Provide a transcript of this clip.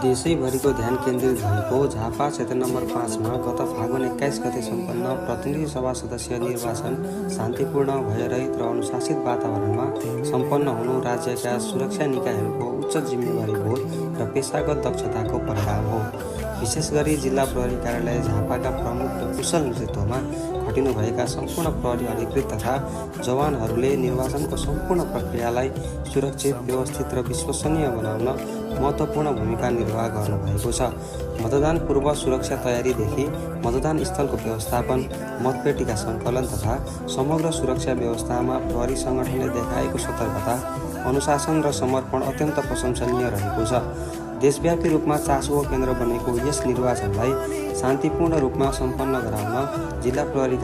देशैभरिको ध्यान केन्द्रित भएको झापा क्षेत्र नम्बर 5 मा गत फागुन 21 गते सम्पन्न प्रतिनिधि सभा सदस्य निर्वाचन शान्तिपूर्ण भयरहित र अनुशासित वातावरणमा सम्पन्न हुनु राज्यका सुरक्षा निकायहरूको उच्च जिम्मेवारी बोध र पेशागत दक्षताको परिणाम हो। विशेष गरी जिल्ला प्रहरी कार्यालय झापाका प्रमुख र कुशल नेतृत्वमा खटिनुभएका सम्पूर्ण प्रहरी अधिकृत तथा जवानहरूले निर्वाचनको सम्पूर्ण प्रक्रियालाई सुरक्षित, व्यवस्थित र विश्वसनीय बनाउन महत्त्वपूर्ण भूमिका निर्वाह गर्नुभएको छ। मतदान पूर्व सुरक्षा तयारीदेखि मतदान स्थलको व्यवस्थापन, मतपेटीका सङ्कलन तथा समग्र सुरक्षा व्यवस्थामा प्रहरी सङ्गठनले देखाएको सतर्कता, अनुशासन र समर्पण अत्यन्त प्रशंसनीय रहेको छ। देशव्यापी रूपमा चासोको केन्द्र बनेको यस निर्वाचनलाई शान्तिपूर्ण रूपमा सम्पन्न गराउन जिल्ला प्रहरी